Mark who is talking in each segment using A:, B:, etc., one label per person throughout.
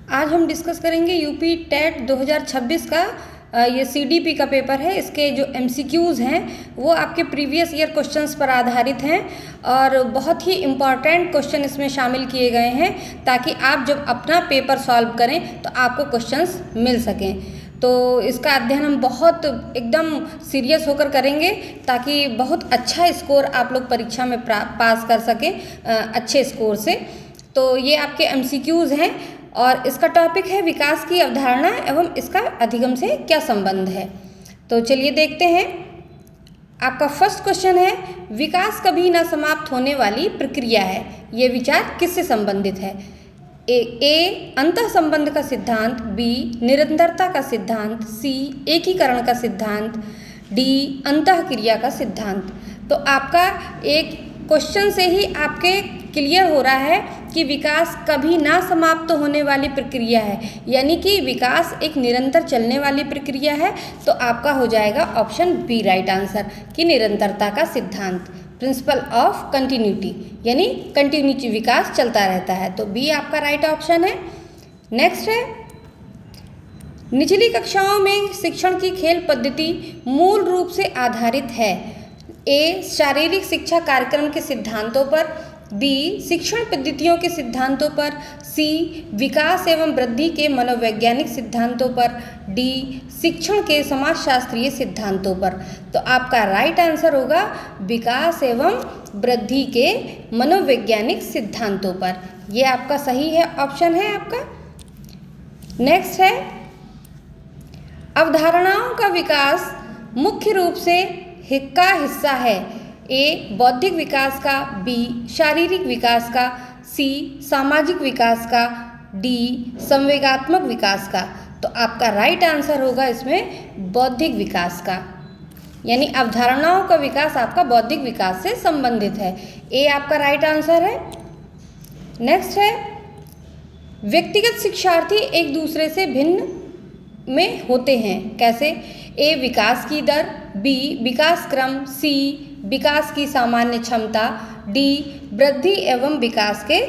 A: आज हम डिस्कस करेंगे यूपी टेट 2026 का ये सीडीपी का पेपर है। इसके जो एमसीक्यूज़ हैं वो आपके प्रीवियस ईयर क्वेश्चंस पर आधारित हैं और बहुत ही इम्पॉर्टेंट क्वेश्चन इसमें शामिल किए गए हैं ताकि आप जब अपना पेपर सॉल्व करें तो आपको क्वेश्चंस मिल सकें। तो इसका अध्ययन हम बहुत एकदम सीरियस होकर करेंगे ताकि बहुत अच्छा स्कोर आप लोग परीक्षा में पास कर सकें अच्छे स्कोर से। तो ये आपके एमसीक्यूज़ हैं और इसका टॉपिक है विकास की अवधारणा एवं इसका अधिगम से क्या संबंध है। तो चलिए देखते हैं। आपका फर्स्ट क्वेश्चन है, विकास कभी न समाप्त होने वाली प्रक्रिया है, ये विचार किससे संबंधित है? ए अंतः संबंध का सिद्धांत, बी निरंतरता का सिद्धांत, सी एकीकरण का सिद्धांत, डी अंतः क्रिया का सिद्धांत। तो आपका एक क्वेश्चन से ही आपके क्लियर हो रहा है कि विकास कभी ना समाप्त होने वाली प्रक्रिया है, यानी कि विकास एक निरंतर चलने वाली प्रक्रिया है। तो आपका हो जाएगा ऑप्शन बी राइट आंसर कि निरंतरता का सिद्धांत, प्रिंसिपल ऑफ कंटिन्यूटी, यानी कंटिन्यूटी विकास चलता रहता है। तो बी आपका राइट ऑप्शन है। नेक्स्ट है, निचली कक्षाओं में शिक्षण की खेल पद्धति मूल रूप से आधारित है। ए शारीरिक शिक्षा कार्यक्रम के सिद्धांतों पर, बी शिक्षण पद्धतियों के सिद्धांतों पर, सी विकास एवं वृद्धि के मनोवैज्ञानिक सिद्धांतों पर, डी शिक्षण के समाजशास्त्रीय सिद्धांतों पर। तो आपका राइट आंसर होगा विकास एवं वृद्धि के मनोवैज्ञानिक सिद्धांतों पर। ये आपका सही है, ऑप्शन है आपका। नेक्स्ट है, अवधारणाओं का विकास मुख्य रूप से का हिस्सा है। ए बौद्धिक विकास का, बी शारीरिक विकास का, सी सामाजिक विकास का, डी संवेगात्मक विकास का। तो आपका राइट आंसर होगा इसमें बौद्धिक विकास का, यानी अवधारणाओं का विकास आपका बौद्धिक विकास से संबंधित है। ए आपका राइट आंसर है। नेक्स्ट है, व्यक्तिगत शिक्षार्थी एक दूसरे से भिन्न में होते हैं, कैसे? ए विकास की दर, बी विकास क्रम, सी विकास की सामान्य क्षमता, डी वृद्धि एवं विकास के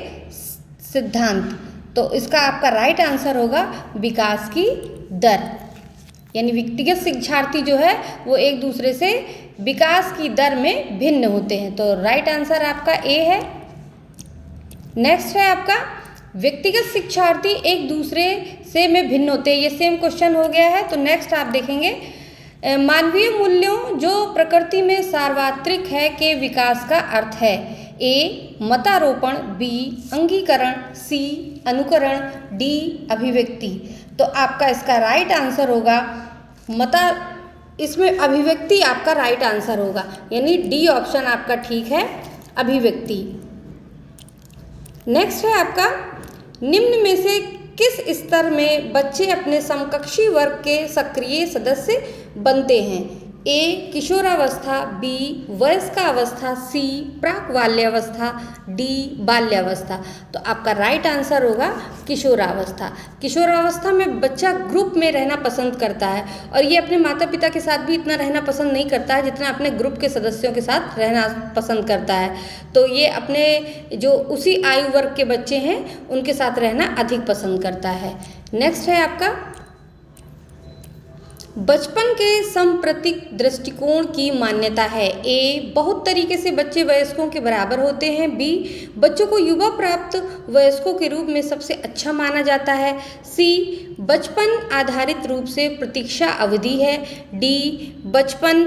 A: सिद्धांत। तो इसका आपका राइट आंसर होगा विकास की दर, यानी व्यक्तिगत शिक्षार्थी जो है वो एक दूसरे से विकास की दर में भिन्न होते हैं। तो राइट आंसर आपका ए है। नेक्स्ट है आपका, व्यक्तिगत शिक्षार्थी एक दूसरे से में भिन्न होते हैं, ये सेम क्वेश्चन हो गया है। तो नेक्स्ट आप देखेंगे, मानवीय मूल्यों जो प्रकृति में सार्वत्रिक है के विकास का अर्थ है। ए मतारोपण, बी अंगीकरण, सी अनुकरण, डी अभिव्यक्ति। तो आपका इसका राइट आंसर होगा इसमें अभिव्यक्ति आपका राइट आंसर होगा, यानी डी ऑप्शन आपका ठीक है, अभिव्यक्ति। नेक्स्ट है आपका, निम्न में से किस स्तर में बच्चे अपने समकक्षी वर्ग के सक्रिय सदस्य बनते हैं? ए किशोरावस्था, बी वयस्कावस्था, सी प्राक बाल्यावस्था, डी बाल्यावस्था। तो आपका राइट आंसर होगा किशोरावस्था। किशोरावस्था में बच्चा ग्रुप में रहना पसंद करता है और ये अपने माता पिता के साथ भी इतना रहना पसंद नहीं करता है जितना अपने ग्रुप के सदस्यों के साथ रहना पसंद करता है। तो ये अपने जो उसी आयु वर्ग के बच्चे हैं उनके साथ रहना अधिक पसंद करता है। नेक्स्ट है आपका, बचपन के सांप्रतिक दृष्टिकोण की मान्यता है। ए बहुत तरीके से बच्चे वयस्कों के बराबर होते हैं, बी बच्चों को युवा प्राप्त वयस्कों के रूप में सबसे अच्छा माना जाता है, सी बचपन आधारित रूप से प्रतीक्षा अवधि है, डी बचपन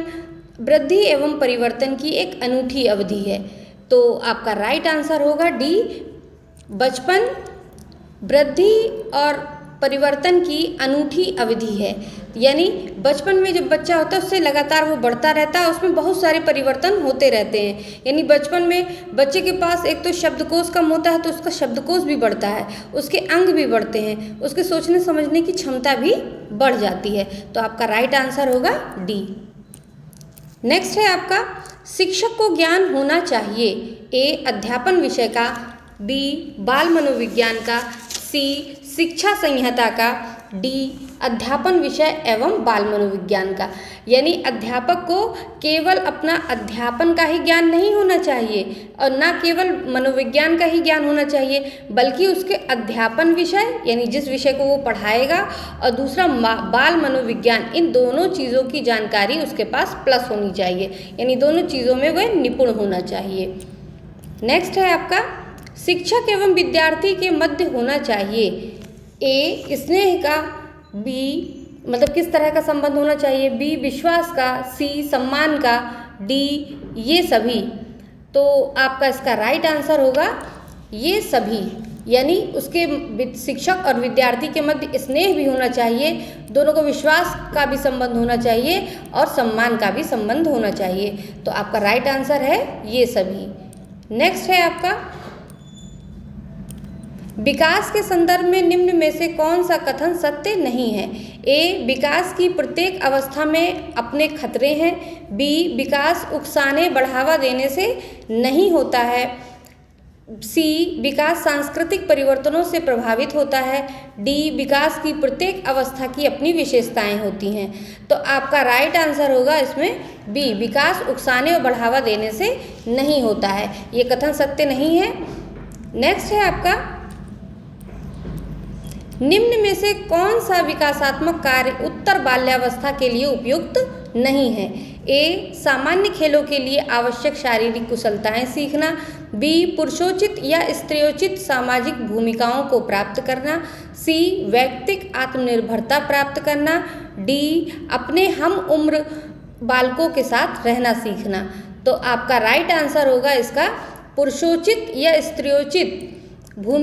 A: वृद्धि एवं परिवर्तन की एक अनूठी अवधि है। तो आपका राइट आंसर होगा डी बचपन वृद्धि और परिवर्तन की अनूठी अवधि है, यानी बचपन में जब बच्चा होता है उससे लगातार वो बढ़ता रहता है, उसमें बहुत सारे परिवर्तन होते रहते हैं। यानी बचपन में बच्चे के पास एक तो शब्दकोश कम होता है तो उसका शब्दकोश भी बढ़ता है, उसके अंग भी बढ़ते हैं, उसके सोचने समझने की क्षमता भी बढ़ जाती है। तो आपका राइट आंसर होगा डी। नेक्स्ट है आपका, शिक्षक को ज्ञान होना चाहिए। ए अध्यापन विषय का, बी बाल मनोविज्ञान का, सी शिक्षा संहिता का, डी अध्यापन विषय एवं बाल मनोविज्ञान का। यानी अध्यापक को केवल अपना अध्यापन का ही ज्ञान नहीं होना चाहिए और ना केवल मनोविज्ञान का ही ज्ञान होना चाहिए, बल्कि उसके अध्यापन विषय यानी जिस विषय को वो पढ़ाएगा और दूसरा बाल मनोविज्ञान, इन दोनों चीज़ों की जानकारी उसके पास प्लस होनी चाहिए, यानी दोनों चीज़ों में वह निपुण होना चाहिए। नेक्स्ट है आपका शिक्षक एवं विद्यार्थी के मध्य होना चाहिए ए स्नेह का, बी मतलब किस तरह का संबंध होना चाहिए, बी विश्वास का, सी सम्मान का, डी ये सभी। तो आपका इसका राइट आंसर होगा ये सभी, यानी उसके शिक्षक और विद्यार्थी के मध्य स्नेह भी होना चाहिए, दोनों को विश्वास का भी संबंध होना चाहिए और सम्मान का भी संबंध होना चाहिए। तो आपका राइट आंसर है ये सभी। नेक्स्ट है आपका विकास के संदर्भ में निम्न में से कौन सा कथन सत्य नहीं है। ए विकास की प्रत्येक अवस्था में अपने खतरे हैं, बी विकास उकसाने बढ़ावा देने से नहीं होता है, सी विकास सांस्कृतिक परिवर्तनों से प्रभावित होता है, डी विकास की प्रत्येक अवस्था की अपनी विशेषताएं होती हैं। तो आपका राइट आंसर होगा इसमें बी विकास उकसाने और बढ़ावा देने से नहीं होता है, ये कथन सत्य नहीं है। नेक्स्ट है आपका निम्न में से कौन सा विकासात्मक कार्य उत्तर बाल्यावस्था के लिए उपयुक्त नहीं है। ए सामान्य खेलों के लिए आवश्यक शारीरिक कुशलताएं सीखना, बी पुरुषोचित या स्त्रियोचित सामाजिक भूमिकाओं को प्राप्त करना, सी वैयक्तिक आत्मनिर्भरता प्राप्त करना, डी अपने हम उम्र बालकों के साथ रहना सीखना। तो आपका राइट आंसर होगा इसका पुरुषोचित या स्त्रियोचित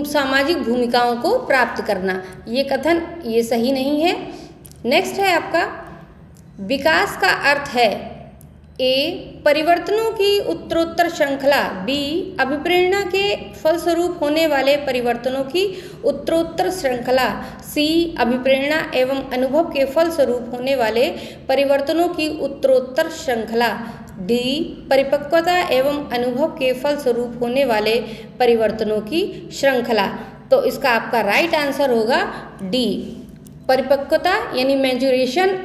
A: सामाजिक भूमिकाओं को प्राप्त करना, ये कथन ये सही नहीं है। नेक्स्ट है आपका विकास का अर्थ है ए परिवर्तनों की उत्तरोत्तर श्रृंखला, बी अभिप्रेरणा के फलस्वरूप होने वाले परिवर्तनों की उत्तरोत्तर श्रृंखला, सी अभिप्रेरणा एवं अनुभव के फलस्वरूप होने वाले परिवर्तनों की उत्तरोत्तर श्रृंखला, डी परिपक्वता एवं अनुभव के फलस्वरूप होने वाले परिवर्तनों की श्रृंखला। तो इसका आपका राइट आंसर होगा डी परिपक्वता यानी मैच्योरेशन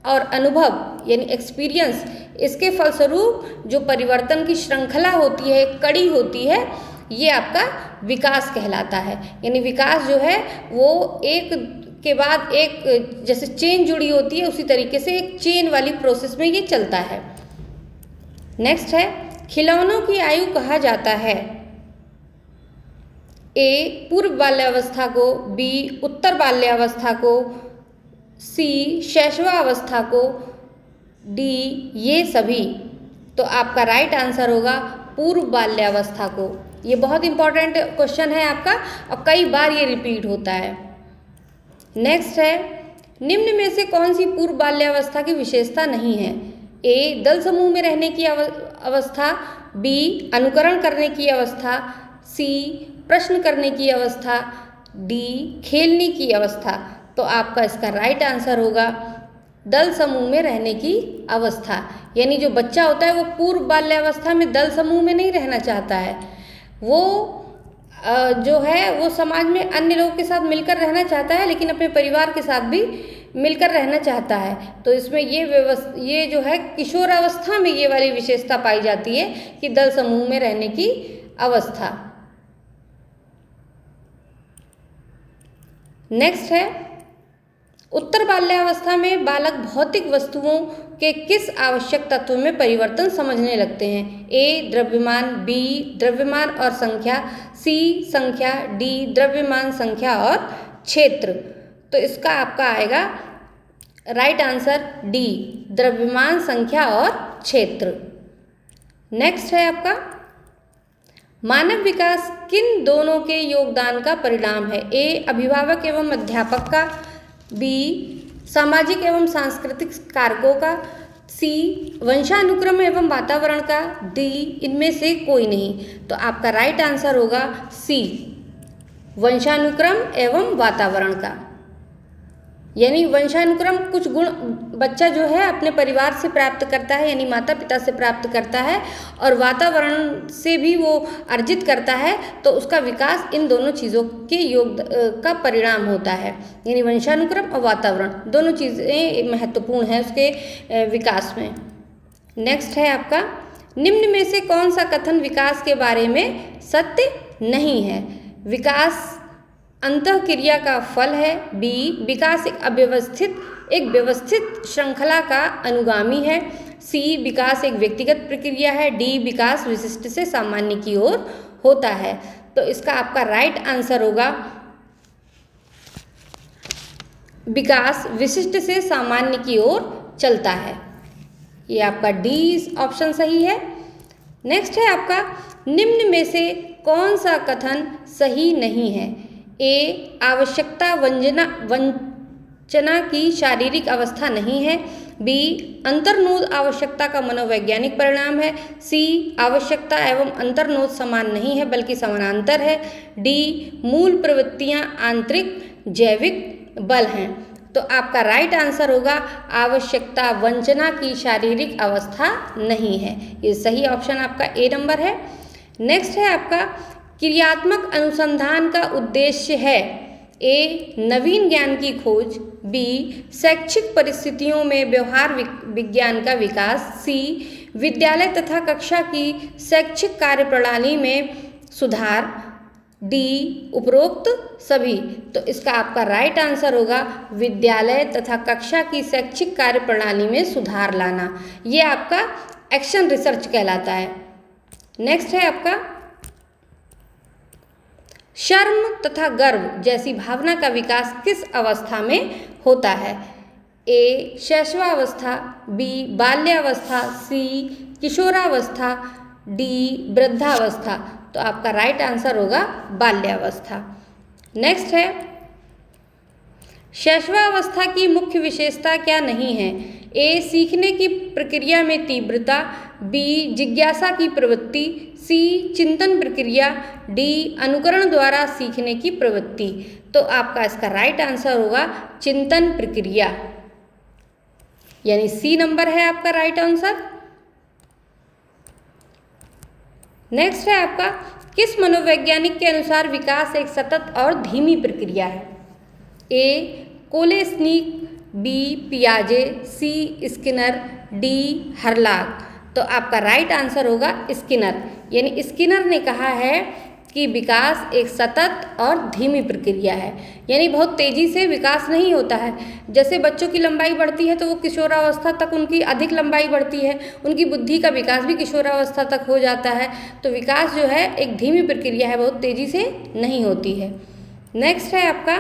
A: और अनुभव यानी एक्सपीरियंस, इसके फलस्वरूप जो परिवर्तन की श्रृंखला होती है, कड़ी होती है, ये आपका विकास कहलाता है। यानी विकास जो है वो एक के बाद एक जैसे चेन जुड़ी होती है, उसी तरीके से एक चेन वाली प्रोसेस में ये चलता है। नेक्स्ट है खिलौनों की आयु कहा जाता है ए पूर्व बाल्यावस्था को, बी उत्तर बाल्यावस्था को, सी शैशवावस्था को, डी ये सभी। तो आपका राइट आंसर होगा पूर्व बाल्यावस्था को। ये बहुत इंपॉर्टेंट क्वेश्चन है आपका और कई बार ये रिपीट होता है। नेक्स्ट है निम्न में से कौन सी पूर्व बाल्यावस्था की विशेषता नहीं है। ए दल समूह में रहने की अवस्था, बी अनुकरण करने की अवस्था, सी प्रश्न करने की अवस्था, डी खेलने की अवस्था। तो आपका इसका राइट आंसर होगा दल समूह में रहने की अवस्था। यानी जो बच्चा होता है वो पूर्व बाल्यावस्था में दल समूह में नहीं रहना चाहता है, वो जो है वो समाज में अन्य लोगों के साथ मिलकर रहना चाहता है, लेकिन अपने परिवार के साथ भी मिलकर रहना चाहता है। तो इसमें ये जो है किशोरावस्था में ये वाली विशेषता पाई जाती है कि दल समूह में रहने की अवस्था। नेक्स्ट है उत्तर बाल्यावस्था में बालक भौतिक वस्तुओं के किस आवश्यक तत्व में परिवर्तन समझने लगते हैं। ए द्रव्यमान, बी द्रव्यमान और संख्या, सी संख्या, डी द्रव्यमान संख्या और क्षेत्र। तो इसका आपका आएगा राइट आंसर डी द्रव्यमान संख्या और क्षेत्र। नेक्स्ट है आपका मानव विकास किन दोनों के योगदान का परिणाम है। ए अभिभावक एवं अध्यापक का, बी सामाजिक एवं सांस्कृतिक कारकों का, सी वंशानुक्रम एवं वातावरण का, डी इनमें से कोई नहीं। तो आपका राइट आंसर होगा सी वंशानुक्रम एवं वातावरण का। यानी वंशानुक्रम कुछ गुण बच्चा जो है अपने परिवार से प्राप्त करता है, यानी माता पिता से प्राप्त करता है, और वातावरण से भी वो अर्जित करता है, तो उसका विकास इन दोनों चीज़ों के योग का परिणाम होता है। यानी वंशानुक्रम और वातावरण दोनों चीज़ें महत्वपूर्ण हैं उसके विकास में। नेक्स्ट है आपका, निम्न में से कौन सा कथन विकास के बारे में सत्य नहीं है? विकास अंतःक्रिया का फल है। बी, विकास एक व्यवस्थित श्रृंखला का अनुगामी है। सी, विकास एक व्यक्तिगत प्रक्रिया है। डी, विकास विशिष्ट से सामान्य की ओर होता है। तो इसका आपका राइट आंसर होगा विकास विशिष्ट से सामान्य की ओर चलता है। ये आपका डी ऑप्शन सही है। नेक्स्ट है आपका, निम्न में से कौन सा कथन सही नहीं है? ए, आवश्यकता वंचना की शारीरिक अवस्था नहीं है। बी, अंतर्नोद आवश्यकता का मनोवैज्ञानिक परिणाम है। सी, आवश्यकता एवं अंतर्नोद समान नहीं है बल्कि समानांतर है। डी, मूल प्रवृत्तियां आंतरिक जैविक बल हैं। तो आपका राइट आंसर होगा आवश्यकता वंचना की शारीरिक अवस्था नहीं है। ये सही ऑप्शन आपका ए नंबर है। नेक्स्ट है आपका, क्रियात्मक अनुसंधान का उद्देश्य है। ए, नवीन ज्ञान की खोज। बी, शैक्षिक परिस्थितियों में व्यवहार विज्ञान का विकास। सी, विद्यालय तथा कक्षा की शैक्षिक कार्यप्रणाली में सुधार। डी, उपरोक्त सभी। तो इसका आपका राइट आंसर होगा विद्यालय तथा कक्षा की शैक्षिक कार्यप्रणाली में सुधार लाना। ये आपका एक्शन रिसर्च कहलाता है। नेक्स्ट है आपका, शर्म तथा गर्व जैसी भावना का विकास किस अवस्था में होता है? ए, शैशवावस्था। बी, बाल्यावस्था। सी, किशोरावस्था। डी, वृद्धावस्था। तो आपका राइट आंसर होगा बाल्यावस्था। नेक्स्ट है, शैशवावस्था की मुख्य विशेषता क्या नहीं है? ए, सीखने की प्रक्रिया में तीव्रता। बी, जिज्ञासा की प्रवृत्ति। सी, चिंतन प्रक्रिया। डी, अनुकरण द्वारा सीखने की प्रवृत्ति। तो आपका इसका राइट आंसर होगा चिंतन प्रक्रिया, यानी सी नंबर है आपका राइट आंसर। नेक्स्ट है आपका, किस मनोवैज्ञानिक के अनुसार विकास एक सतत और धीमी प्रक्रिया है? ए, कोलेस्निक। बी, पियाजे। सी, स्किनर। डी, हर्लाग। तो आपका राइट आंसर होगा स्किनर, यानी स्किनर ने कहा है कि विकास एक सतत और धीमी प्रक्रिया है, यानी बहुत तेज़ी से विकास नहीं होता है। जैसे बच्चों की लंबाई बढ़ती है तो वो किशोरावस्था तक उनकी अधिक लंबाई बढ़ती है, उनकी बुद्धि का विकास भी किशोरावस्था तक हो जाता है। तो विकास जो है एक धीमी प्रक्रिया है, बहुत तेज़ी से नहीं होती है। नेक्स्ट है आपका,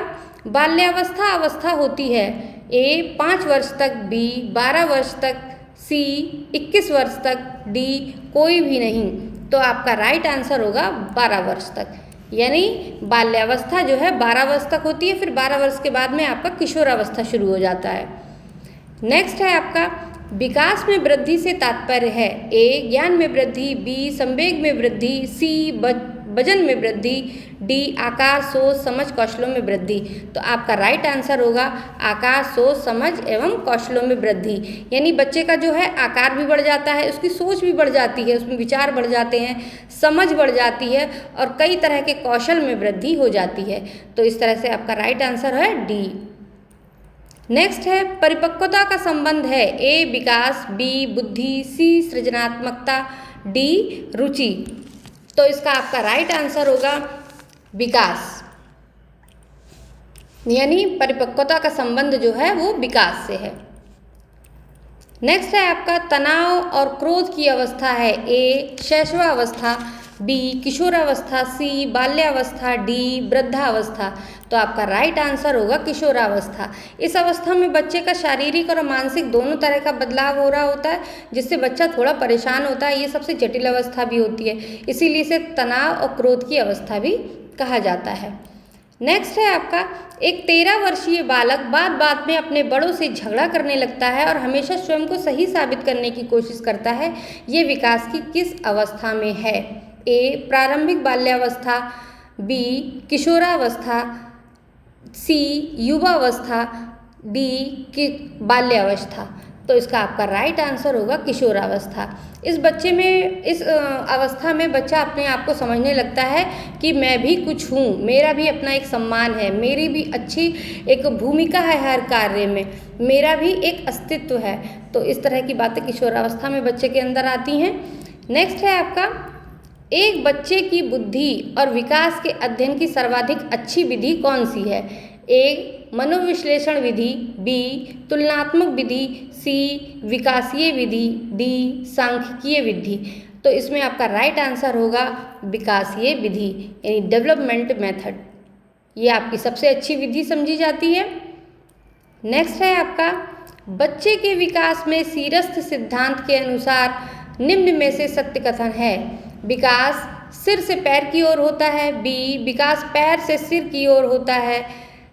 A: बाल्यावस्था अवस्था होती है। ए, 5 वर्ष तक। बी, 12 वर्ष तक। सी, 21 वर्ष तक। डी, कोई भी नहीं। तो आपका राइट आंसर होगा 12 वर्ष तक, यानी बाल्यावस्था जो है 12 वर्ष तक होती है, फिर 12 वर्ष के बाद में आपका किशोरावस्था शुरू हो जाता है। नेक्स्ट है आपका, विकास में वृद्धि से तात्पर्य है। ए, ज्ञान में वृद्धि। बी, संवेग में वृद्धि। सी, वजन में वृद्धि। डी, आकार, सोच, समझ, कौशलों में वृद्धि। तो आपका राइट आंसर होगा आकार, सोच, समझ एवं कौशलों में वृद्धि, यानी बच्चे का जो है आकार भी बढ़ जाता है, उसकी सोच भी बढ़ जाती है, उसमें विचार बढ़ जाते हैं, समझ बढ़ जाती है और कई तरह के कौशल में वृद्धि हो जाती है। तो इस तरह से आपका राइट आंसर है डी। नेक्स्ट है, परिपक्वता का संबंध है। ए, विकास। बी, बुद्धि। सी, सृजनात्मकता। डी, रुचि। तो इसका आपका राइट आंसर होगा विकास, यानी परिपक्वता का संबंध जो है वो विकास से है। नेक्स्ट है आपका, तनाव और क्रोध की अवस्था है। ए, शैशवावस्था। बी, किशोरावस्था। सी, बाल्यावस्था। डी, वृद्धावस्था। तो आपका राइट आंसर होगा किशोरावस्था। इस अवस्था में बच्चे का शारीरिक और मानसिक दोनों तरह का बदलाव हो रहा होता है, जिससे बच्चा थोड़ा परेशान होता है। ये सबसे जटिल अवस्था भी होती है, इसीलिए इसे तनाव और क्रोध की अवस्था भी कहा जाता है। नेक्स्ट है आपका, एक 13 वर्षीय बालक बात में अपने बड़ों से झगड़ा करने लगता है और हमेशा स्वयं को सही साबित करने की कोशिश करता है। ये विकास की किस अवस्था में है? ए, प्रारंभिक बाल्यावस्था। बी, किशोरावस्था। सी, युवावस्था। डी कि बाल्यावस्था। तो इसका आपका राइट आंसर होगा किशोरावस्था। इस बच्चे में, इस अवस्था में बच्चा अपने आप को समझने लगता है कि मैं भी कुछ हूँ, मेरा भी अपना एक सम्मान है, मेरी भी अच्छी एक भूमिका है हर कार्य में, मेरा भी एक अस्तित्व है। तो इस तरह की बातें किशोरावस्था में बच्चे के अंदर आती हैं। नेक्स्ट है आपका, एक बच्चे की बुद्धि और विकास के अध्ययन की सर्वाधिक अच्छी विधि कौन सी है? ए मनोविश्लेषण विधि, बी तुलनात्मक विधि, सी विकासीय विधि, डी सांख्यिकीय विधि। तो इसमें आपका राइट आंसर होगा विकासीय विधि यानी डेवलपमेंट मेथड। ये आपकी सबसे अच्छी विधि समझी जाती है। नेक्स्ट है आपका, बच्चे के विकास में सीरस्थ सिद्धांत के अनुसार निम्न में से सत्य कथन है। विकास सिर से पैर की ओर होता है, बी विकास पैर से सिर की ओर होता है,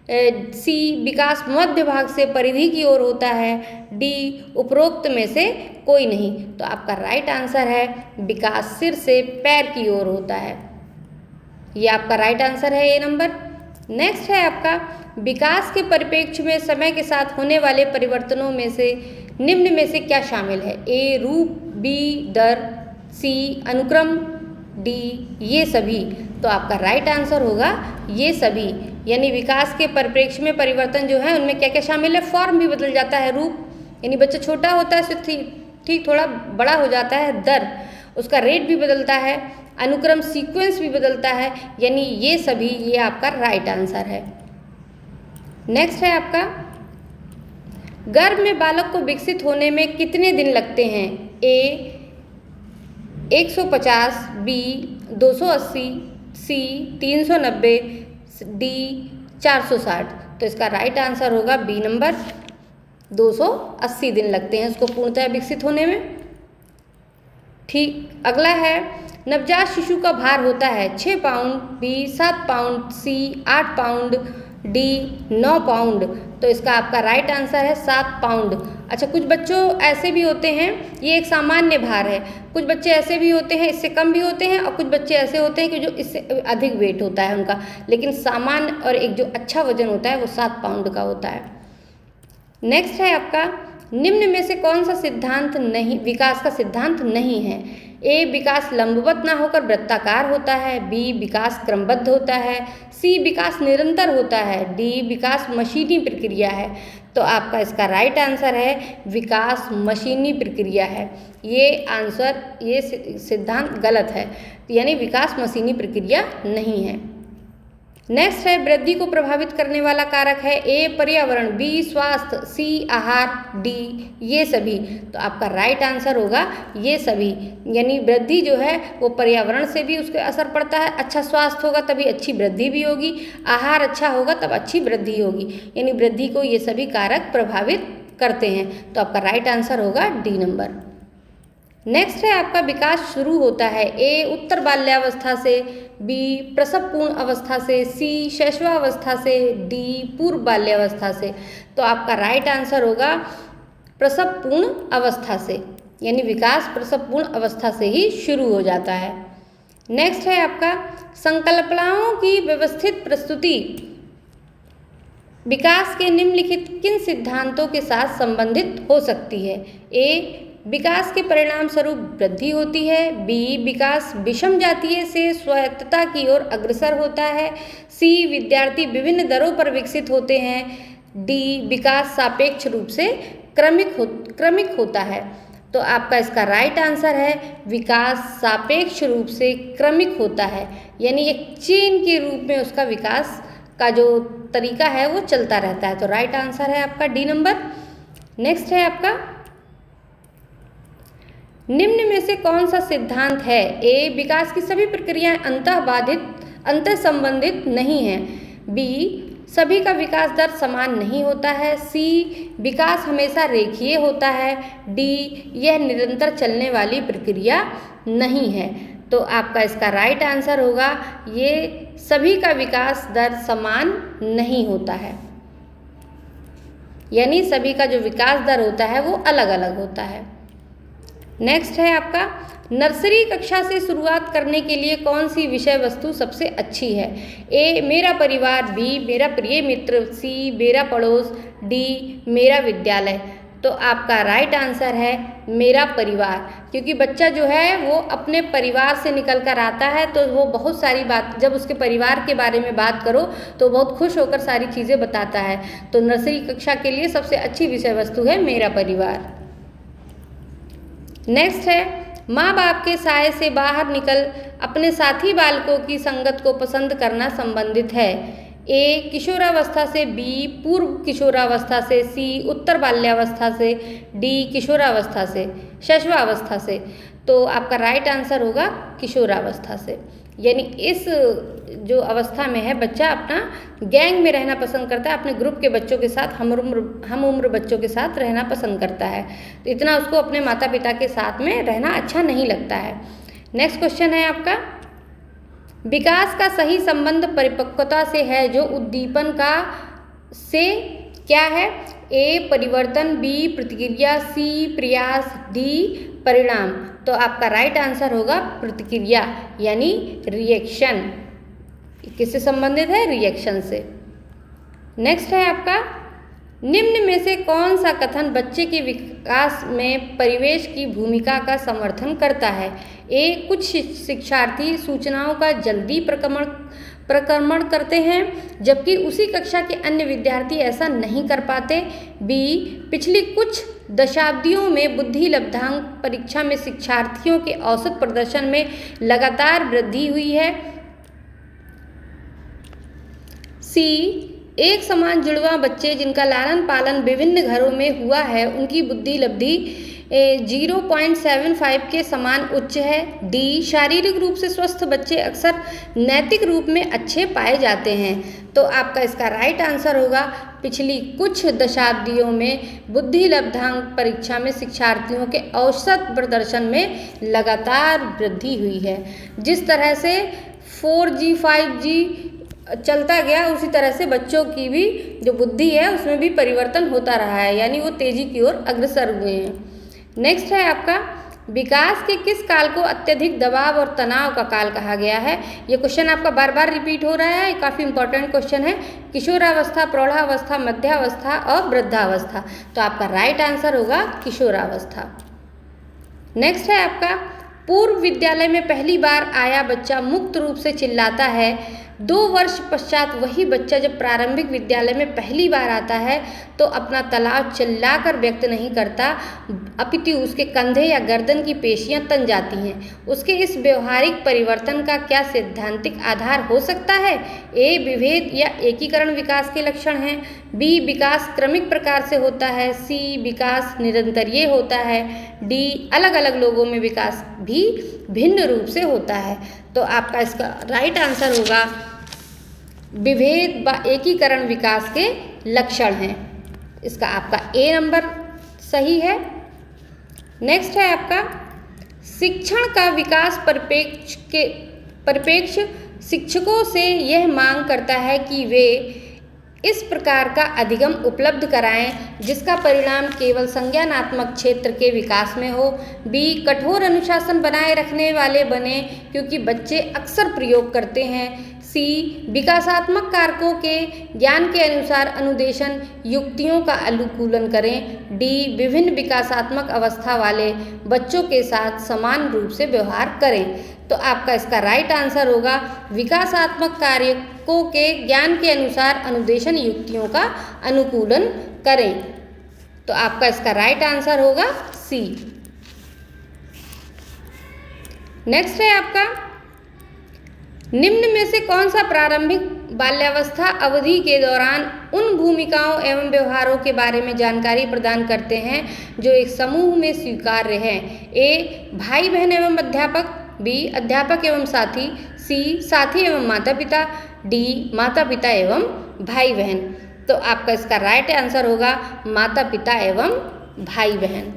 A: सी विकास मध्य भाग से परिधि की ओर होता है, डी उपरोक्त में से कोई नहीं। तो आपका राइट आंसर है विकास सिर से पैर की ओर होता है। ये आपका राइट आंसर है ए नंबर। नेक्स्ट है आपका, विकास के परिप्रेक्ष्य में समय के साथ होने वाले परिवर्तनों में से निम्न में से क्या शामिल है? ए रूप, बी दर, सी अनुक्रम, डी ये सभी। तो आपका राइट आंसर होगा ये सभी, यानी विकास के परिप्रेक्ष्य में परिवर्तन जो है उनमें क्या क्या शामिल है? फॉर्म भी बदल जाता है, रूप यानी बच्चा छोटा होता है तो ठीक थोड़ा बड़ा हो जाता है, दर उसका रेट भी बदलता है, अनुक्रम सीक्वेंस भी बदलता है, यानी ये सभी, ये आपका राइट आंसर है। नेक्स्ट है आपका, गर्भ में बालक को विकसित होने में कितने दिन लगते हैं? ए 150, बी 280, सी 390, डी 460। तो इसका राइट आंसर होगा बी नंबर, 280 दिन लगते हैं उसको पूर्णतः विकसित होने में। ठीक, अगला है, नवजात शिशु का भार होता है 6 पाउंड, बी 7 पाउंड, सी 8 पाउंड, डी 9 पाउंड। तो इसका आपका राइट आंसर है 7 पाउंड। अच्छा, कुछ बच्चों ऐसे भी होते हैं, ये एक सामान्य भार है, कुछ बच्चे ऐसे भी होते हैं इससे कम भी होते हैं, और कुछ बच्चे ऐसे होते हैं कि जो इससे अधिक वेट होता है उनका, लेकिन सामान्य और एक जो अच्छा वजन होता है वो 7 पाउंड का होता है। नेक्स्ट है आपका, निम्न में से कौन सा सिद्धांत नहीं, विकास का सिद्धांत नहीं है? ए विकास लंबवत ना होकर वृत्ताकार होता है, बी विकास क्रमबद्ध होता है, सी विकास निरंतर होता है, डी विकास मशीनी प्रक्रिया है। तो आपका इसका राइट आंसर है विकास मशीनी प्रक्रिया है। ये आंसर, ये सिद्धांत गलत है, यानी विकास मशीनी प्रक्रिया नहीं है। नेक्स्ट है, वृद्धि को प्रभावित करने वाला कारक है ए पर्यावरण, बी स्वास्थ्य, सी आहार, डी ये सभी। तो आपका राइट आंसर होगा ये सभी, यानी वृद्धि जो है वो पर्यावरण से भी उसके असर पड़ता है, अच्छा स्वास्थ्य होगा तभी अच्छी वृद्धि भी होगी, आहार अच्छा होगा तब अच्छी वृद्धि होगी, यानी वृद्धि को ये सभी कारक प्रभावित करते हैं। तो आपका राइट आंसर होगा डी नंबर। नेक्स्ट है आपका, विकास शुरू होता है ए उत्तर बाल्यावस्था से, बी प्रसव पूर्ण अवस्था से, सी शैशवावस्था से, डी पूर्व बाल्यावस्था से। तो आपका राइट आंसर होगा प्रसव पूर्ण अवस्था से, यानी विकास प्रसव पूर्ण अवस्था से ही शुरू हो जाता है। नेक्स्ट है आपका, संकल्पनाओं की व्यवस्थित प्रस्तुति विकास के निम्नलिखित किन सिद्धांतों के साथ संबंधित हो सकती है? ए विकास के परिणाम स्वरूप वृद्धि होती है, बी विकास विषम जातीय से स्वायत्तता की ओर अग्रसर होता है, सी विद्यार्थी विभिन्न दरों पर विकसित होते हैं, डी विकास सापेक्ष रूप से क्रमिक होता है। तो आपका इसका राइट आंसर है विकास सापेक्ष रूप से क्रमिक होता है, यानी एक चेन के रूप में उसका विकास का जो तरीका है वो चलता रहता है। तो राइट आंसर है आपका डी नंबर। नेक्स्ट है आपका, निम्न में से कौन सा सिद्धांत है? ए विकास की सभी प्रक्रियाएं अंतः संबंधित नहीं हैं, बी सभी का विकास दर समान नहीं होता है, सी विकास हमेशा रेखीय होता है, डी यह निरंतर चलने वाली प्रक्रिया नहीं है। तो आपका इसका राइट आंसर होगा ये सभी का विकास दर समान नहीं होता है, यानी सभी का जो विकास दर होता है वो अलग अलग होता है। नेक्स्ट है आपका, नर्सरी कक्षा से शुरुआत करने के लिए कौन सी विषय वस्तु सबसे अच्छी है? ए मेरा परिवार, बी मेरा प्रिय मित्र, सी मेरा पड़ोस, डी मेरा विद्यालय। तो आपका राइट आंसर है मेरा परिवार, क्योंकि बच्चा जो है वो अपने परिवार से निकल कर आता है तो वो बहुत सारी बात, जब उसके परिवार के बारे में बात करो तो बहुत खुश होकर सारी चीज़ें बताता है। तो नर्सरी कक्षा के लिए सबसे अच्छी विषय वस्तु है मेरा परिवार। नेक्स्ट है, माँ बाप के साए से बाहर निकल अपने साथी बालकों की संगत को पसंद करना संबंधित है। ए किशोरावस्था से, बी पूर्व किशोरावस्था से, सी उत्तर बाल्यावस्था से, डी किशोरावस्था से, शैशवावस्था से। तो आपका राइट आंसर होगा किशोरावस्था से, यानी इस जो अवस्था में है बच्चा अपना गैंग में रहना पसंद करता है, अपने ग्रुप के बच्चों के साथ, हम उम्र बच्चों के साथ रहना पसंद करता है। तो इतना उसको अपने माता पिता के साथ में रहना अच्छा नहीं लगता है। नेक्स्ट क्वेश्चन है आपका, विकास का सही संबंध परिपक्वता से है जो उद्दीपन का से क्या है? ए परिवर्तन, बी प्रतिक्रिया, सी प्रयास, डी परिणाम। तो आपका राइट आंसर होगा प्रतिक्रिया, यानी रिएक्शन। किससे संबंधित है? रिएक्शन से। नेक्स्ट है आपका, निम्न में से कौन सा कथन बच्चे के विकास में परिवेश की भूमिका का समर्थन करता है? ए कुछ शिक्षार्थी सूचनाओं का जल्दी प्रक्रमण करते हैं जबकि उसी कक्षा के अन्य विद्यार्थी ऐसा नहीं कर पाते। बी पिछली कुछ दशाब्दियों में बुद्धि लब्धांक परीक्षा में शिक्षार्थियों के औसत प्रदर्शन में लगातार वृद्धि हुई है। सी एक समान जुड़वा बच्चे जिनका लालन पालन विभिन्न घरों में हुआ है उनकी बुद्धि लब्धि 0.75 के समान उच्च है। डी शारीरिक रूप से स्वस्थ बच्चे अक्सर नैतिक रूप में अच्छे पाए जाते हैं। तो आपका इसका राइट आंसर होगा पिछली कुछ दशाब्दियों में बुद्धि लब्धांक परीक्षा में शिक्षार्थियों के औसत प्रदर्शन में लगातार वृद्धि हुई है। जिस तरह से 4G 5G चलता गया उसी तरह से बच्चों की भी जो बुद्धि है उसमें भी परिवर्तन होता रहा है, यानी वो तेजी की ओर अग्रसर हुए हैं। नेक्स्ट है आपका, विकास के किस काल को अत्यधिक दबाव और तनाव का काल कहा गया है? ये क्वेश्चन आपका बार बार रिपीट हो रहा है, काफ़ी इंपॉर्टेंट क्वेश्चन है। किशोरावस्था, प्रौढ़ावस्था, मध्यावस्था और वृद्धावस्था। तो आपका राइट आंसर होगा किशोरावस्था। नेक्स्ट है आपका, पूर्व विद्यालय में पहली बार आया बच्चा मुक्त रूप से चिल्लाता है। 2 वर्ष पश्चात वही बच्चा जब प्रारंभिक विद्यालय में पहली बार आता है तो अपना तनाव चिल्लाकर व्यक्त नहीं करता, अपितु उसके कंधे या गर्दन की पेशियां तन जाती हैं। उसके इस व्यवहारिक परिवर्तन का क्या सैद्धांतिक आधार हो सकता है? ए विभेद या एकीकरण विकास के लक्षण हैं, बी विकास क्रमिक प्रकार से होता है, सी विकास निरंतरीय होता है, डी अलग अलग लोगों में विकास भी भिन्न रूप से होता है। तो आपका इसका राइट आंसर होगा विभेद व एकीकरण विकास के लक्षण हैं। इसका आपका ए नंबर सही है। नेक्स्ट है आपका, शिक्षण का विकास परिप्रेक्ष्य शिक्षकों से यह मांग करता है कि वे इस प्रकार का अधिगम उपलब्ध कराएं जिसका परिणाम केवल संज्ञानात्मक क्षेत्र के विकास में हो। बी कठोर अनुशासन बनाए रखने वाले बने क्योंकि बच्चे अक्सर प्रयोग करते हैं। सी विकासात्मक कारकों के ज्ञान के अनुसार अनुदेशन युक्तियों का अनुकूलन करें। डी विभिन्न विकासात्मक अवस्था वाले बच्चों के साथ समान रूप से व्यवहार करें। तो आपका इसका राइट आंसर होगा विकासात्मक कारकों के ज्ञान के अनुसार अनुदेशन युक्तियों का अनुकूलन करें। तो आपका इसका राइट आंसर होगा सी। नेक्स्ट है आपका, निम्न में से कौन सा प्रारंभिक बाल्यावस्था अवधि के दौरान उन भूमिकाओं एवं व्यवहारों के बारे में जानकारी प्रदान करते हैं जो एक समूह में स्वीकार्य हैं? ए भाई बहन एवं अध्यापक, बी अध्यापक एवं साथी, सी साथी एवं माता पिता, डी माता पिता एवं भाई बहन। तो आपका इसका राइट आंसर होगा माता पिता एवं भाई बहन।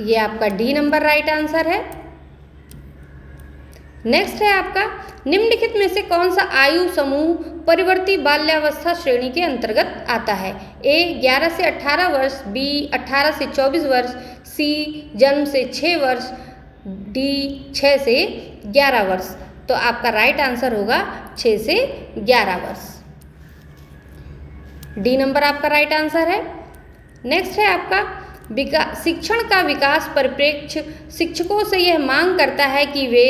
A: ये आपका डी नंबर राइट आंसर है। नेक्स्ट है आपका, निम्नलिखित में से कौन सा आयु समूह परिवर्ती बाल्यावस्था श्रेणी के अंतर्गत आता है? ए 11 से 18 वर्ष, बी 18 से 24 वर्ष, सी जन्म से 6 वर्ष, डी 6 से 11 वर्ष। तो आपका राइट आंसर होगा 6 से 11 वर्ष। डी नंबर आपका राइट आंसर है। नेक्स्ट है आपका शिक्षण का विकास परिप्रेक्ष्य शिक्षकों से यह मांग करता है कि वे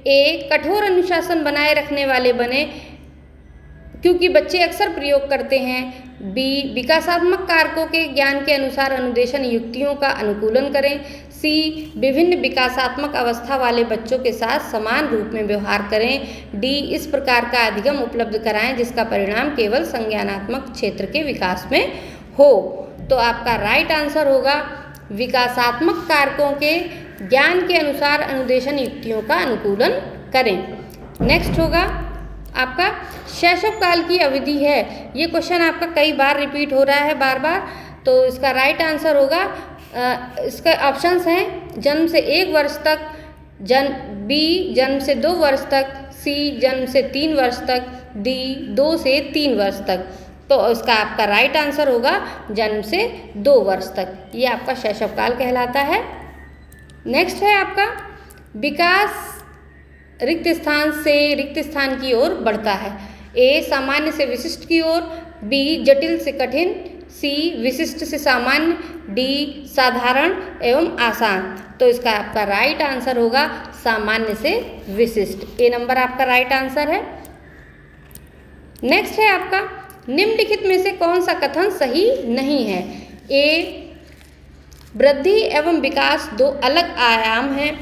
A: ए कठोर अनुशासन बनाए रखने वाले बने क्योंकि बच्चे अक्सर प्रयोग करते हैं, बी विकासात्मक कारकों के ज्ञान के अनुसार अनुदेशन युक्तियों का अनुकूलन करें, सी विभिन्न विकासात्मक अवस्था वाले बच्चों के साथ समान रूप में व्यवहार करें, डी इस प्रकार का अधिगम उपलब्ध कराएं जिसका परिणाम केवल संज्ञानात्मक क्षेत्र के विकास में हो। तो आपका राइट आंसर होगा विकासात्मक कारकों के ज्ञान के अनुसार अनुदेशन युक्तियों का अनुकूलन करें। नेक्स्ट होगा आपका शैशव काल की अवधि है। ये क्वेश्चन आपका कई बार रिपीट हो रहा है बार बार, तो इसका राइट आंसर होगा इसके ऑप्शंस हैं जन्म से 1 वर्ष तक, बी जन्म से 2 वर्ष तक, सी जन्म से 3 वर्ष तक, डी 2 से 3 वर्ष तक। तो इसका आपका राइट आंसर होगा जन्म से 2 वर्ष तक। ये आपका शैशव काल कहलाता है। नेक्स्ट है आपका विकास रिक्त स्थान से रिक्त स्थान की ओर बढ़ता है। ए सामान्य से विशिष्ट की ओर, बी जटिल से कठिन, सी विशिष्ट से सामान्य, डी साधारण एवं आसान। तो इसका आपका राइट आंसर होगा सामान्य से विशिष्ट। ए नंबर आपका राइट आंसर है। नेक्स्ट है आपका निम्नलिखित में से कौन सा कथन सही नहीं है। ए वृद्धि एवं विकास 2 अलग आयाम हैं,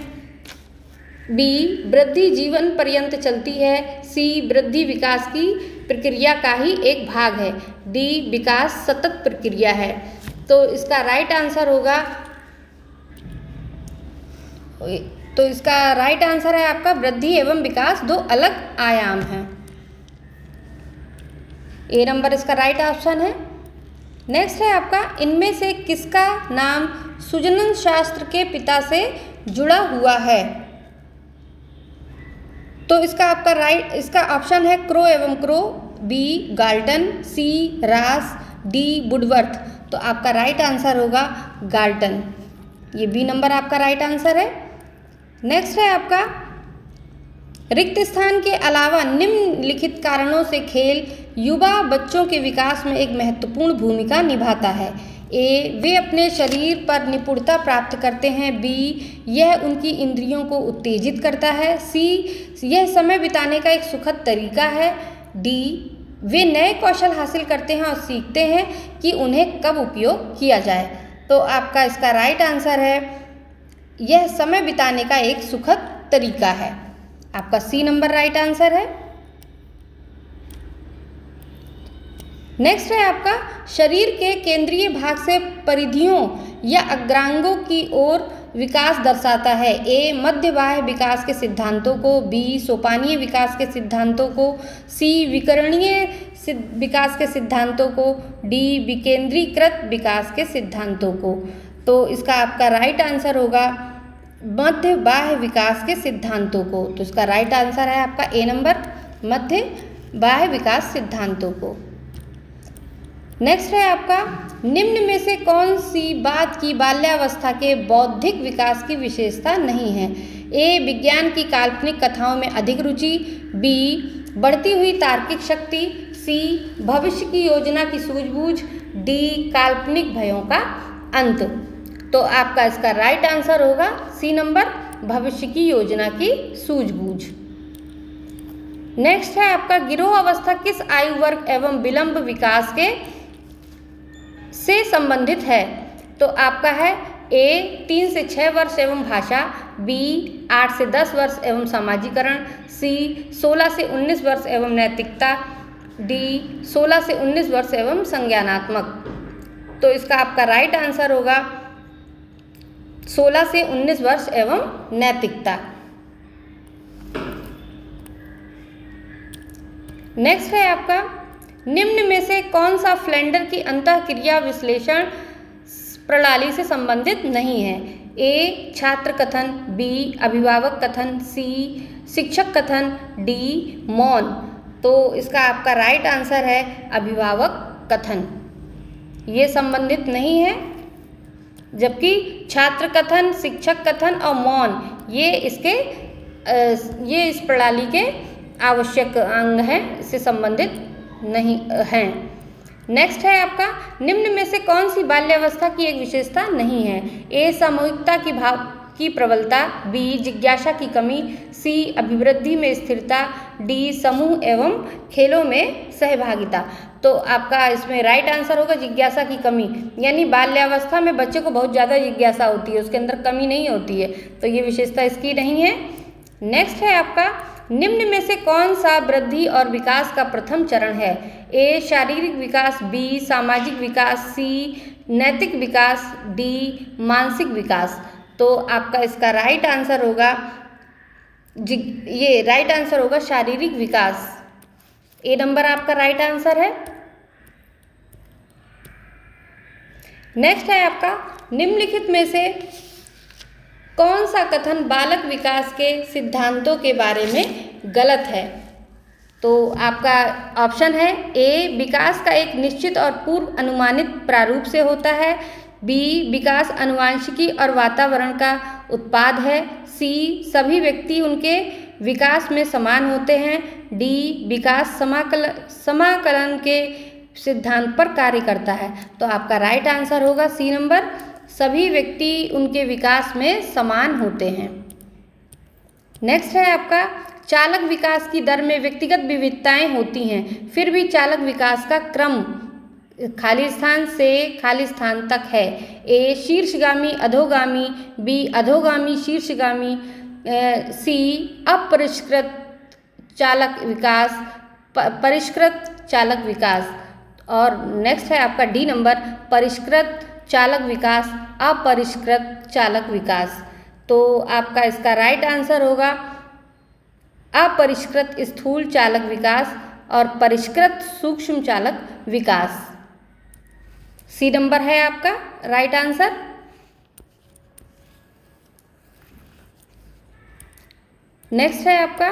A: बी वृद्धि जीवन पर्यंत चलती है, सी वृद्धि विकास की प्रक्रिया का ही एक भाग है, डी विकास सतत प्रक्रिया है। तो इसका राइट आंसर होगा है आपका वृद्धि एवं विकास 2 अलग आयाम हैं। ए नंबर इसका राइट ऑप्शन है। नेक्स्ट है आपका इनमें से किसका नाम सुजनन शास्त्र के पिता से जुड़ा हुआ है। तो इसका ऑप्शन है क्रो एवं क्रो, बी गाल्टन, सी रास, डी वुडवर्थ। तो आपका राइट आंसर होगा गाल्टन। ये बी नंबर आपका राइट आंसर है। नेक्स्ट है आपका रिक्त स्थान के अलावा निम्नलिखित कारणों से खेल युवा बच्चों के विकास में एक महत्वपूर्ण भूमिका निभाता है। ए वे अपने शरीर पर निपुणता प्राप्त करते हैं, बी यह उनकी इंद्रियों को उत्तेजित करता है, सी यह समय बिताने का एक सुखद तरीका है, डी वे नए कौशल हासिल करते हैं और सीखते हैं कि उन्हें कब उपयोग किया जाए। तो आपका इसका राइट आंसर है यह समय बिताने का एक सुखद तरीका है। आपका सी नंबर राइट आंसर है। नेक्स्ट है आपका शरीर के केंद्रीय भाग से परिधियों या अग्रांगों की ओर विकास दर्शाता है। ए मध्य बाह्य विकास के सिद्धांतों को, बी सोपानीय विकास के सिद्धांतों को, सी विकरणीय विकास के सिद्धांतों को, डी विकेंद्रीकृत विकास के सिद्धांतों को। तो इसका आपका राइट आंसर होगा मध्य बाह्य विकास के सिद्धांतों को। तो इसका राइट आंसर है आपका ए नंबर मध्य बाह्य विकास सिद्धांतों को। नेक्स्ट है आपका निम्न में से कौन सी बात की बाल्यावस्था के बौद्धिक विकास की विशेषता नहीं है। ए विज्ञान की काल्पनिक कथाओं में अधिक रुचि, बी बढ़ती हुई तार्किक शक्ति, सी भविष्य की योजना की सूझबूझ, डी काल्पनिक भयों का अंत। तो आपका इसका राइट आंसर होगा सी नंबर भविष्य की योजना की सूझबूझ। नेक्स्ट है आपका गिरोह अवस्था किस आयु वर्ग एवं विलंब विकास के से संबंधित है। तो आपका है ए 3 से 6 वर्ष एवं भाषा, बी 8 से 10 वर्ष एवं सामाजिकरण, सी 16 से 19 वर्ष एवं नैतिकता, डी 16 से 19 वर्ष एवं संज्ञानात्मक। तो इसका आपका राइट आंसर होगा 16 से 19 वर्ष एवं नैतिकता। नेक्स्ट है आपका निम्न में से कौन सा फ्लेंडर की अंतःक्रिया विश्लेषण प्रणाली से संबंधित नहीं है। ए छात्र कथन, बी अभिभावक कथन, सी शिक्षक कथन, डी मौन। तो इसका आपका राइट आंसर है अभिभावक कथन। ये संबंधित नहीं है, जबकि छात्र कथन, शिक्षक कथन और मौन ये इस प्रणाली के आवश्यक अंग हैं, इससे संबंधित नहीं हैं। नेक्स्ट है आपका, निम्न में से कौन सी बाल्यावस्था की एक विशेषता नहीं है? ए सामूहिकता की भाव की प्रबलता, बी जिज्ञासा की कमी, सी अभिवृद्धि में स्थिरता, डी समूह एवं खेलों में सहभागिता। तो आपका इसमें राइट आंसर होगा जिज्ञासा की कमी, यानी बाल्यावस्था में बच्चे को बहुत ज़्यादा जिज्ञासा होती है, उसके अंदर कमी नहीं होती है, तो ये विशेषता इसकी नहीं है। नेक्स्ट है आपका, निम्न में से कौन सा वृद्धि और विकास का प्रथम चरण है? ए शारीरिक विकास, बी सामाजिक विकास, सी नैतिक विकास, डी मानसिक विकास। तो आपका इसका राइट आंसर होगा ये राइट आंसर होगा शारीरिक विकास। ए नंबर आपका राइट आंसर है। नेक्स्ट है आपका, निम्नलिखित में से कौन सा कथन बालक विकास के सिद्धांतों के बारे में गलत है? तो आपका ऑप्शन है, ए विकास का एक निश्चित और पूर्व अनुमानित प्रारूप से होता है, बी विकास आनुवंशिकी और वातावरण का उत्पाद है, सी सभी व्यक्ति उनके विकास में समान होते हैं, डी विकास समाकलन के सिद्धांत पर कार्य करता है। तो आपका राइट आंसर होगा सी नंबर, सभी व्यक्ति उनके विकास में समान होते हैं। नेक्स्ट है आपका, चालक विकास की दर में व्यक्तिगत विविधताएं होती हैं, फिर भी चालक विकास का क्रम खाली स्थान से खाली स्थान तक है। ए शीर्षगामी अधोगामी, बी अधोगामी शीर्षगामी, सी अपरिष्कृत चालक विकास, परिष्कृत चालक विकास, और नेक्स्ट है आपका डी नंबर, परिष्कृत चालक विकास, अपरिष्कृत चालक विकास। तो आपका इसका राइट आंसर होगा अपरिष्कृत स्थूल चालक विकास और परिष्कृत सूक्ष्म चालक विकास। सी नंबर है आपका राइट आंसर। नेक्स्ट है आपका,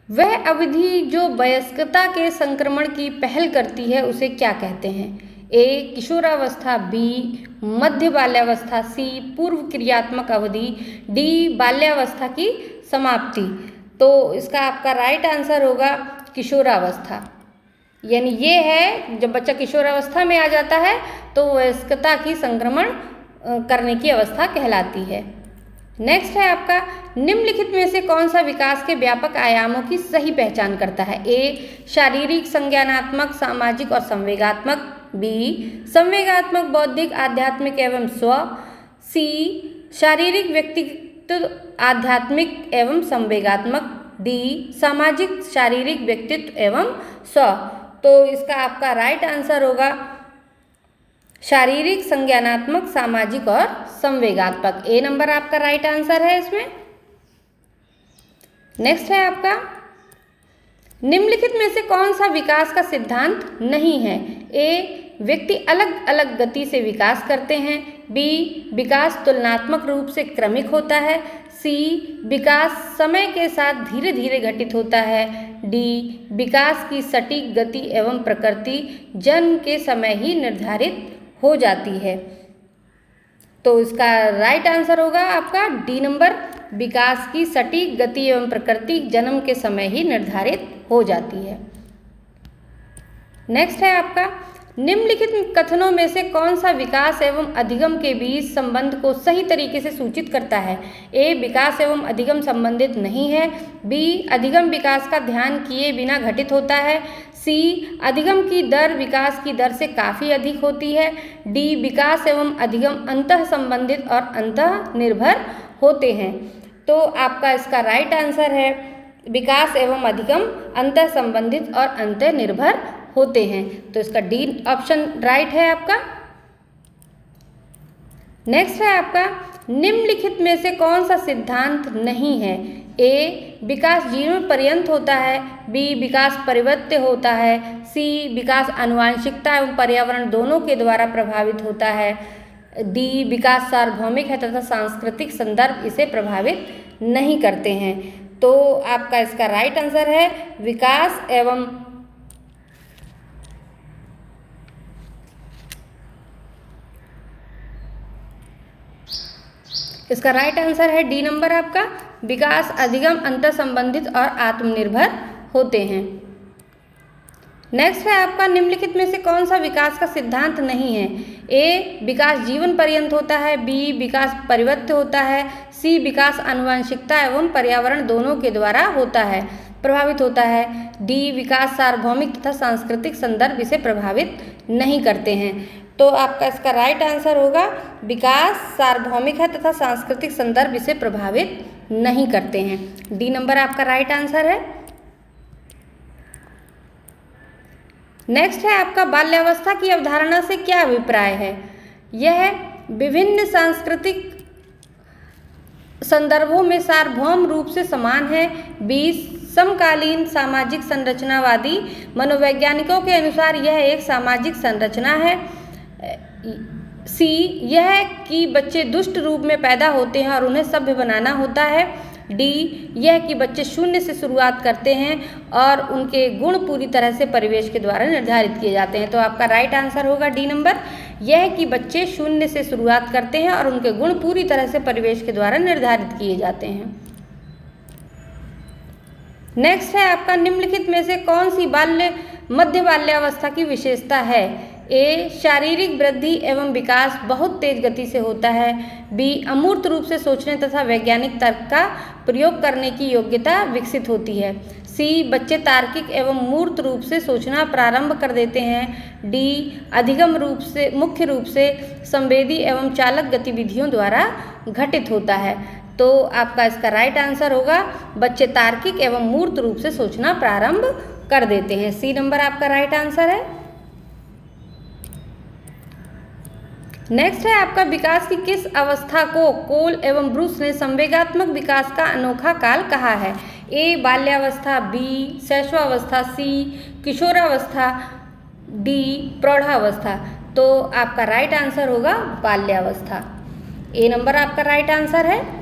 A: वह अवधि जो वयस्कता के संक्रमण की पहल करती है उसे क्या कहते हैं? ए किशोरावस्था, बी मध्य बाल्यावस्था, सी पूर्व क्रियात्मक अवधि, डी बाल्यावस्था की समाप्ति। तो इसका आपका राइट आंसर होगा किशोरावस्था, यानी ये है जब बच्चा किशोरावस्था में आ जाता है तो वयस्कता की संक्रमण करने की अवस्था कहलाती है। नेक्स्ट है आपका, निम्नलिखित में से कौन सा विकास के व्यापक आयामों की सही पहचान करता है? ए शारीरिक, संज्ञानात्मक, सामाजिक और संवेगात्मक, बी संवेगात्मक, बौद्धिक, आध्यात्मिक एवं स्व, सी शारीरिक, व्यक्तित्व, आध्यात्मिक एवं संवेगात्मक, डी सामाजिक, शारीरिक, व्यक्तित्व एवं स्व। तो इसका आपका राइट आंसर होगा शारीरिक, संज्ञानात्मक, सामाजिक और संवेगात्मक। ए नंबर आपका राइट आंसर है इसमें। नेक्स्ट है आपका, निम्नलिखित में से कौन सा विकास का सिद्धांत नहीं है? ए व्यक्ति अलग अलग गति से विकास करते हैं, बी विकास तुलनात्मक रूप से क्रमिक होता है, सी विकास समय के साथ धीरे धीरे घटित होता है, डी विकास की सटीक गति एवं प्रकृति जन्म के समय ही निर्धारित हो जाती है। तो इसका राइट आंसर होगा आपका डी नंबर, विकास की सटीक गति एवं प्रकृति जन्म के समय ही निर्धारित हो जाती है। नेक्स्ट है आपका, निम्नलिखित कथनों में से कौन सा विकास एवं अधिगम के बीच संबंध को सही तरीके से सूचित करता है? ए विकास एवं अधिगम संबंधित नहीं है, बी अधिगम विकास का ध्यान किए बिना घटित होता है, सी अधिगम की दर विकास की दर से काफ़ी अधिक होती है, डी विकास एवं अधिगम अंतः संबंधित और अंतः निर्भर होते हैं। तो आपका इसका राइट आंसर है विकास एवं अधिगम अंतः संबंधित और अंतः निर्भर होते हैं। तो इसका डी ऑप्शन राइट है आपका। नेक्स्ट है आपका, निम्नलिखित में से कौन सा सिद्धांत नहीं है? ए विकास जीवन पर्यंत होता है, बी विकास परिवर्त्य होता है, सी विकास आनुवंशिकता एवं पर्यावरण दोनों के द्वारा प्रभावित होता है, डी विकास सार्वभौमिक है तथा सांस्कृतिक संदर्भ इसे प्रभावित नहीं करते हैं। तो आपका इसका राइट आंसर है विकास एवं इसका राइट आंसर है डी नंबर आपका, विकास अधिगम अंतर संबंधित और आत्मनिर्भर होते हैं। नेक्स्ट है आपका निम्नलिखित में से कौन सा विकास का सिद्धांत नहीं है। ए विकास जीवन पर्यंत होता है, बी विकास परिवर्त्य होता है, सी विकास आनुवंशिकता एवं पर्यावरण दोनों के द्वारा होता है प्रभावित होता है, डी विकास सार्वभौमिक तथा सांस्कृतिक संदर्भ इसे प्रभावित नहीं करते हैं। तो आपका इसका राइट आंसर होगा विकास सार्वभौमिक है तथा सांस्कृतिक संदर्भ इसे प्रभावित नहीं करते हैं। डी नंबर आपका राइट आंसर है। नेक्स्ट है आपका बाल्यावस्था की अवधारणा से क्या अभिप्राय है। यह विभिन्न सांस्कृतिक संदर्भों में सार्वभौम रूप से समान है। बी समकालीन सामाजिक संरचनावादी मनोवैज्ञानिकों के अनुसार यह एक सामाजिक संरचना है। सी यह कि बच्चे दुष्ट रूप में पैदा होते हैं और उन्हें सभ्य बनाना होता है। डी यह कि बच्चे शून्य से शुरुआत करते हैं और उनके गुण पूरी तरह से परिवेश के द्वारा निर्धारित किए जाते हैं। तो आपका राइट आंसर होगा डी नंबर, यह कि बच्चे शून्य से शुरुआत करते हैं और उनके गुण पूरी तरह से परिवेश के द्वारा निर्धारित किए जाते हैं। नेक्स्ट है आपका निम्नलिखित में से कौन सी मध्य बाल्यावस्था की विशेषता है। ए शारीरिक वृद्धि एवं विकास बहुत तेज गति से होता है। बी अमूर्त रूप से सोचने तथा वैज्ञानिक तर्क का प्रयोग करने की योग्यता विकसित होती है। सी बच्चे तार्किक एवं मूर्त रूप से सोचना प्रारंभ कर देते हैं। डी अधिगम रूप से मुख्य रूप से संवेदी एवं चालक गतिविधियों द्वारा घटित होता है। तो आपका इसका राइट आंसर होगा बच्चे तार्किक एवं मूर्त रूप से सोचना प्रारंभ कर देते हैं। सी नंबर आपका राइट आंसर है। नेक्स्ट है आपका विकास की किस अवस्था को कोल एवं ब्रूस ने संवेगात्मक विकास का अनोखा काल कहा है। ए बाल्यावस्था, बी शैशवावस्था, सी किशोरावस्था, डी प्रौढ़ावस्था। तो आपका राइट आंसर होगा बाल्यावस्था। ए नंबर आपका राइट आंसर है।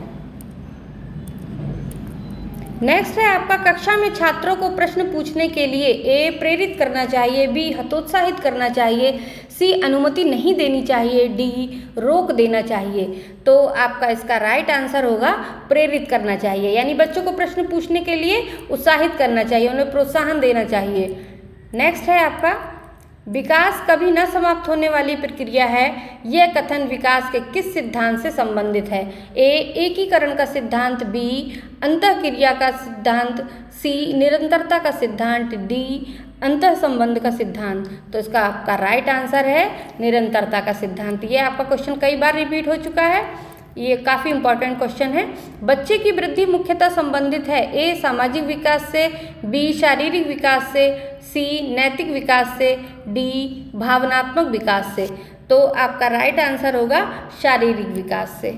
A: नेक्स्ट है आपका कक्षा में छात्रों को प्रश्न पूछने के लिए ए प्रेरित करना चाहिए, बी हतोत्साहित करना चाहिए, सी अनुमति नहीं देनी चाहिए, डी रोक देना चाहिए। तो आपका इसका राइट आंसर होगा प्रेरित करना चाहिए, यानी बच्चों को प्रश्न पूछने के लिए उत्साहित करना चाहिए, उन्हें प्रोत्साहन देना चाहिए। नेक्स्ट है आपका विकास कभी न समाप्त होने वाली प्रक्रिया है। यह कथन विकास के किस सिद्धांत से संबंधित है। ए एकीकरण का सिद्धांत, बी अंतःक्रिया का सिद्धांत, सी निरंतरता का सिद्धांत, डी अंतः संबंध का सिद्धांत। तो इसका आपका राइट आंसर है निरंतरता का सिद्धांत। ये आपका क्वेश्चन कई बार रिपीट हो चुका है, ये काफ़ी इंपॉर्टेंट क्वेश्चन है। बच्चे की वृद्धि मुख्यतः संबंधित है ए सामाजिक विकास से, बी शारीरिक विकास से, सी नैतिक विकास से, डी भावनात्मक विकास से। तो आपका राइट आंसर होगा शारीरिक विकास से।